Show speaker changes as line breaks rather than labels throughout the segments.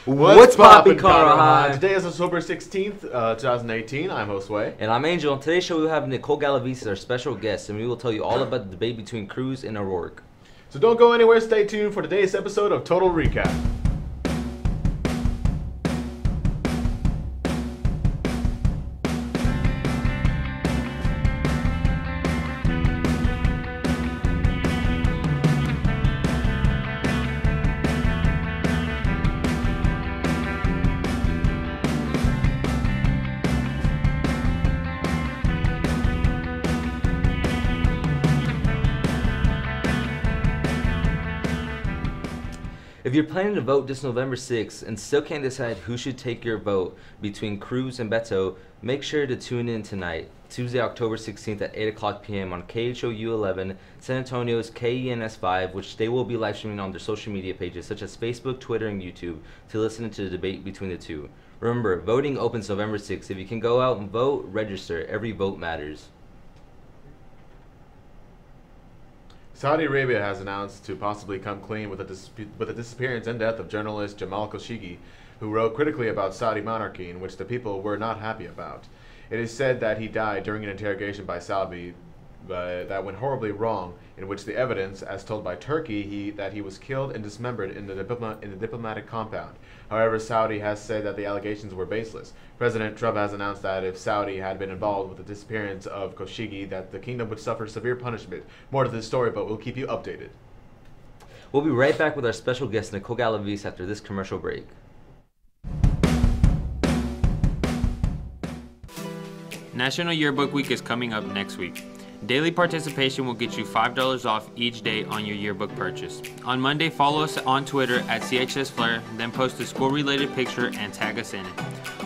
What's poppin', Colorado?
Today is October 16th, 2018. I'm Josue.
And I'm Angel. On today's show, we have Nicole Galaviz as our special guest, and we will tell you all about the debate between Cruz and O'Rourke.
So don't go anywhere. Stay tuned for today's episode of Total Recap.
If you're planning to vote this November 6th and still can't decide who should take your vote between Cruz and Beto, make sure to tune in tonight, Tuesday, October 16th at 8 o'clock p.m. on KHOU 11, San Antonio's KENS 5, which they will be live streaming on their social media pages such as Facebook, Twitter, and YouTube to listen to the debate between the two. Remember, voting opens November 6th. If you can go out and vote, register. Every vote matters.
Saudi Arabia has announced to possibly come clean with the disappearance and death of journalist Jamal Khashoggi, who wrote critically about Saudi monarchy, in which the people were not happy about. It is said that he died during an interrogation by Saudi that went horribly wrong, in which the evidence, as told by Turkey, that he was killed and dismembered in the diplomatic compound. However, Saudi has said that the allegations were baseless. President Trump has announced that if Saudi had been involved with the disappearance of Khashoggi, that the kingdom would suffer severe punishment. More to this story, but we'll keep you updated.
We'll be right back with our special guest, Nicole Galaviz, after this commercial break.
National Yearbook Week is coming up next week. Daily participation will get you $5 off each day on your yearbook purchase. On Monday, follow us on Twitter at CHSFlair, then post a school-related picture and tag us in it.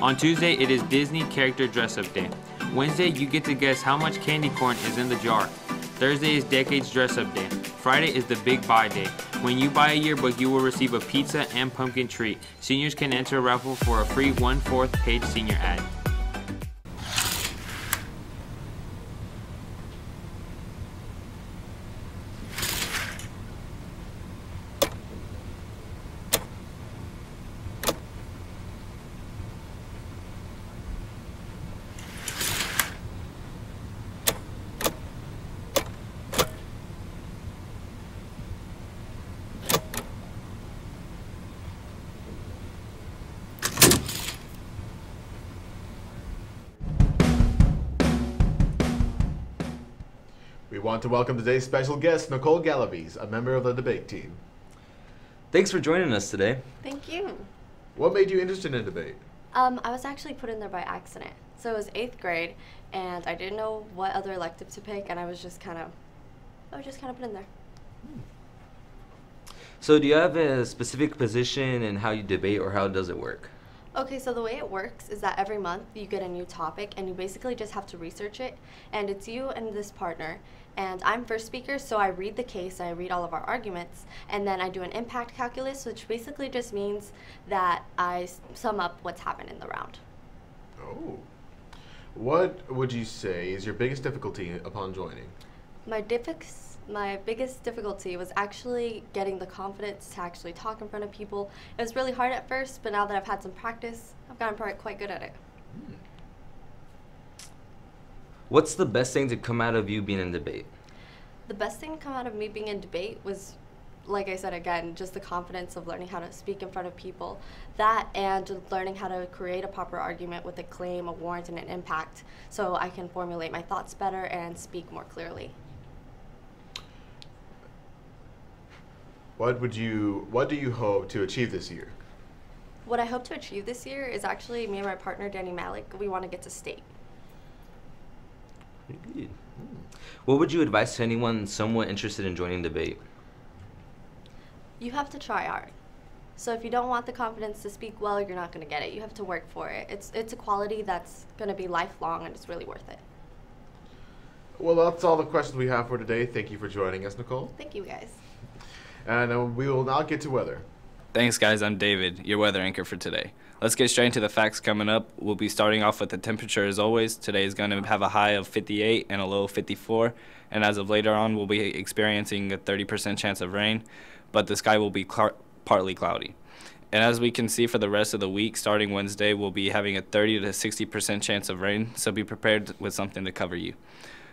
On Tuesday, it is Disney Character Dress-Up Day. Wednesday, you get to guess how much candy corn is in the jar. Thursday is Decades Dress-Up Day. Friday is the Big Buy Day. When you buy a yearbook, you will receive a pizza and pumpkin treat. Seniors can enter a raffle for a free 1/4 page senior ad.
We want to welcome today's special guest, Nicole Galaviz, a member of the debate team.
Thanks for joining us today.
Thank you.
What made you interested in debate?
I was actually put in there by accident. So it was 8th grade, and I didn't know what other elective to pick, and I was just kind of put in there.
So do you have a specific position in how you debate, or how does it work?
Okay, so the way it works is that every month you get a new topic, and you basically just have to research it, and it's you and this partner. And I'm first speaker, so I read the case, I read all of our arguments, and then I do an impact calculus, which basically just means that I sum up what's happened in the round.
Oh. What would you say is your biggest difficulty upon joining?
My biggest difficulty was actually getting the confidence to actually talk in front of people. It was really hard at first, but now that I've had some practice, I've gotten quite good at it.
What's the best thing to come out of you being in debate?
The best thing to come out of me being in debate was, like I said again, just the confidence of learning how to speak in front of people. That and learning how to create a proper argument with a claim, a warrant, and an impact, so I can formulate my thoughts better and speak more clearly.
What do you hope to achieve this year?
What I hope to achieve this year is actually me and my partner, Danny Malik. We want to get to state.
Good. What would you advise to anyone somewhat interested in joining debate?
You have to try hard. So if you don't want the confidence to speak well, you're not going to get it. You have to work for it. It's a quality that's going to be lifelong, and it's really worth it.
Well, that's all the questions we have for today. Thank you for joining us, Nicole.
Thank you, guys.
And we will now get to weather.
Thanks, guys. I'm David, your weather anchor for today. Let's get straight into the facts coming up. We'll be starting off with the temperature as always. Today is going to have a high of 58 and a low of 54. And as of later on, we'll be experiencing a 30% chance of rain, but the sky will be partly cloudy. And as we can see for the rest of the week, starting Wednesday, we'll be having a 30 to 60% chance of rain, so be prepared with something to cover you.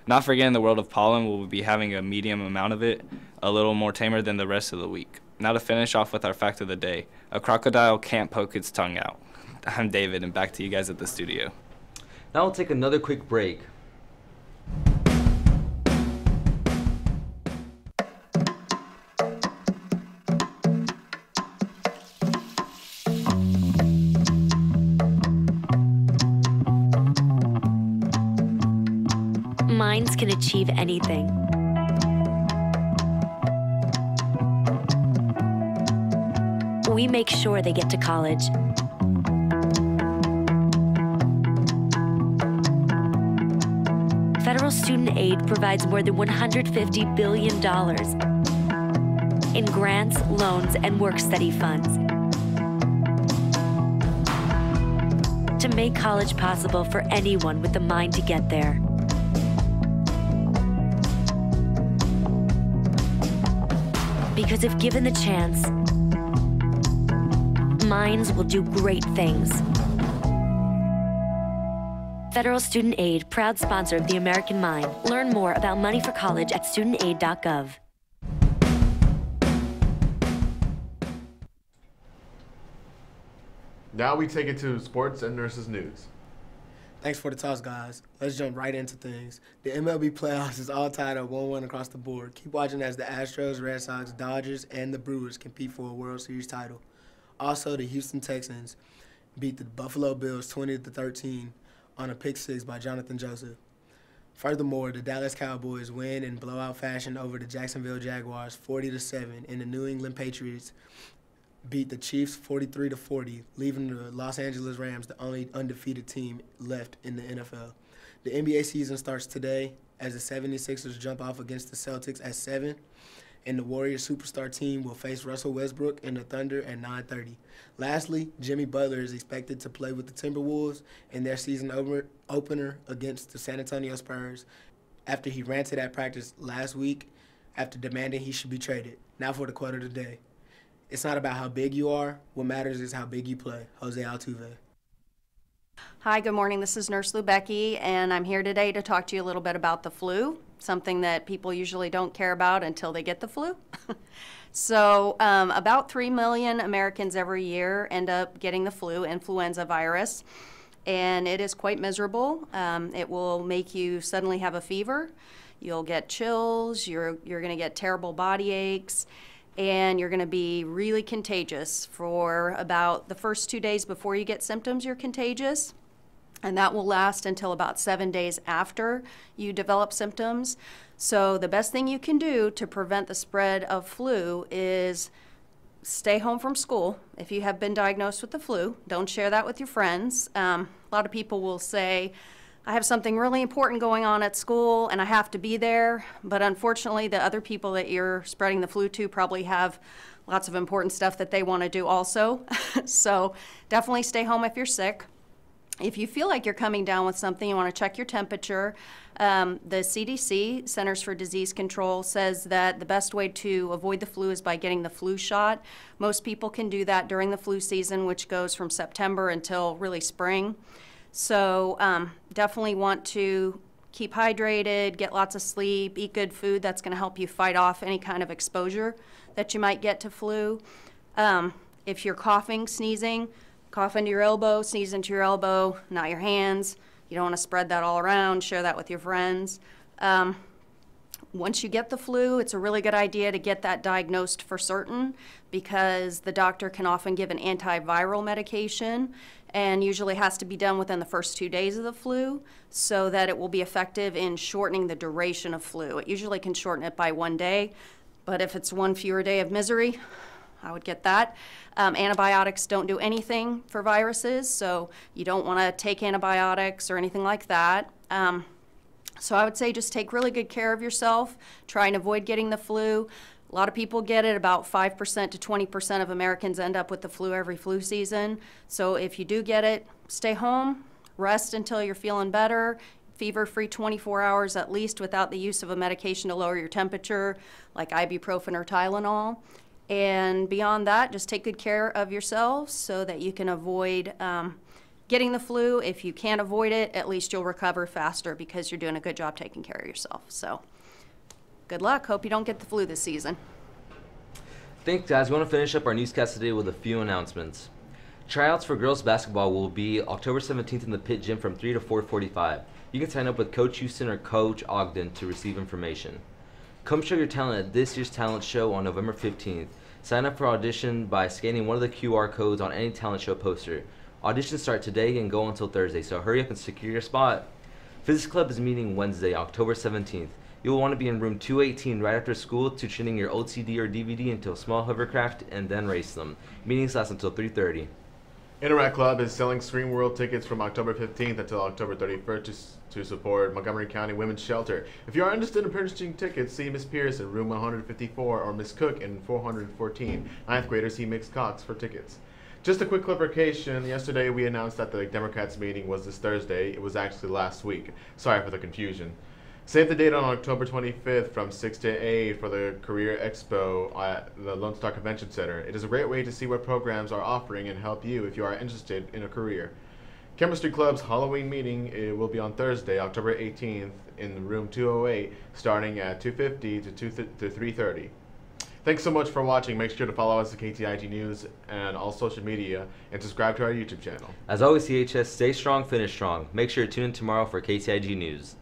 Not forgetting the world of pollen, we'll be having a medium amount of it, a little more tamer than the rest of the week. Now to finish off with our fact of the day, a crocodile can't poke its tongue out. I'm David, and back to you guys at the studio.
Now we'll take another quick break.
Minds can achieve anything. We make sure they get to college. Federal student aid provides more than $150 billion in grants, loans, and work-study funds to make college possible for anyone with the mind to get there. Because if given the chance, minds will do great things. Federal Student Aid, proud sponsor of the American Mind. Learn more about money for college at studentaid.gov.
Now we take it to sports and nurses news.
Thanks for the toss, guys. Let's jump right into things. The MLB playoffs is all tied up 1-1 across the board. Keep watching as the Astros, Red Sox, Dodgers, and the Brewers compete for a World Series title. Also, the Houston Texans beat the Buffalo Bills 20-13 on a pick six by Jonathan Joseph. Furthermore, the Dallas Cowboys win in blowout fashion over the Jacksonville Jaguars 40-7, and the New England Patriots beat the Chiefs 43-40, leaving the Los Angeles Rams the only undefeated team left in the NFL. The NBA season starts today as the 76ers jump off against the Celtics at 7, and the Warriors superstar team will face Russell Westbrook and the Thunder at 9:30. Lastly, Jimmy Butler is expected to play with the Timberwolves in their season opener against the San Antonio Spurs after he ranted at practice last week after demanding he should be traded. Now for the quote of the day. It's not about how big you are. What matters is how big you play. Jose Altuve.
Hi, good morning. This is Nurse Lubecky, and I'm here today to talk to you a little bit about the flu, something that people usually don't care about until they get the flu. So about 3 million Americans every year end up getting the flu, influenza virus, and it is quite miserable. It will make you suddenly have a fever. You'll get chills. You're going to get terrible body aches. And you're going to be really contagious for about the first 2 days before you get symptoms. You're contagious, and that will last until about 7 days after you develop symptoms. So the best thing you can do to prevent the spread of flu is stay home from school. If you have been diagnosed with the flu, don't share that with your friends. A lot of people will say, I have something really important going on at school and I have to be there, but unfortunately the other people that you're spreading the flu to probably have lots of important stuff that they want to do also. So definitely stay home if you're sick. If you feel like you're coming down with something, you want to check your temperature. The CDC, Centers for Disease Control, says that the best way to avoid the flu is by getting the flu shot. Most people can do that during the flu season, which goes from September until really spring. So definitely want to keep hydrated, get lots of sleep, eat good food. That's going to help you fight off any kind of exposure that you might get to flu. If you're coughing, sneezing, cough into your elbow, sneeze into your elbow, not your hands. You don't want to spread that all around. Share that with your friends. Once you get the flu, it's a really good idea to get that diagnosed for certain because the doctor can often give an antiviral medication and usually has to be done within the first 2 days of the flu so that it will be effective in shortening the duration of flu. It usually can shorten it by 1 day, but if it's one fewer day of misery, I would get that. Antibiotics don't do anything for viruses, so you don't want to take antibiotics or anything like that. So I would say just take really good care of yourself. Try and avoid getting the flu. A lot of people get it. About 5% to 20% of Americans end up with the flu every flu season. So if you do get it, stay home, rest until you're feeling better, fever-free 24 hours at least without the use of a medication to lower your temperature, like ibuprofen or Tylenol. And beyond that, just take good care of yourselves so that you can avoid getting the flu. If you can't avoid it, at least you'll recover faster because you're doing a good job taking care of yourself. So good luck. Hope you don't get the flu this season.
Thanks, guys. We want to finish up our newscast today with a few announcements. Tryouts for girls basketball will be October 17th in the Pit Gym from 3 to 4:45. You can sign up with Coach Houston or Coach Ogden to receive information. Come show your talent at this year's talent show on November 15th. Sign up for audition by scanning one of the QR codes on any talent show poster. Auditions start today and go until Thursday, so hurry up and secure your spot. Physics Club is meeting Wednesday, October 17th. You will want to be in room 218 right after school to tuning your old CD or DVD into a small hovercraft and then race them. Meetings last until 3:30.
Interact Club is selling Scream World tickets from October 15th until October 31st to support Montgomery County Women's Shelter. If you are interested in purchasing tickets, see Miss Pierce in room 154 or Miss Cook in 414. Ninth graders see Miss Cox for tickets. Just a quick clarification. Yesterday we announced that the Democrats meeting was this Thursday. It was actually last week. Sorry for the confusion. Save the date on October 25th from 6 to 8 for the Career Expo at the Lone Star Convention Center. It is a great way to see what programs are offering and help you if you are interested in a career. Chemistry Club's Halloween meeting will be on Thursday, October 18th in room 208, starting at 2:50 to 3:30. Thanks so much for watching. Make sure to follow us at KTIG News and all social media and subscribe to our YouTube channel.
As always, CHS, stay strong, finish strong. Make sure to tune in tomorrow for KTIG News.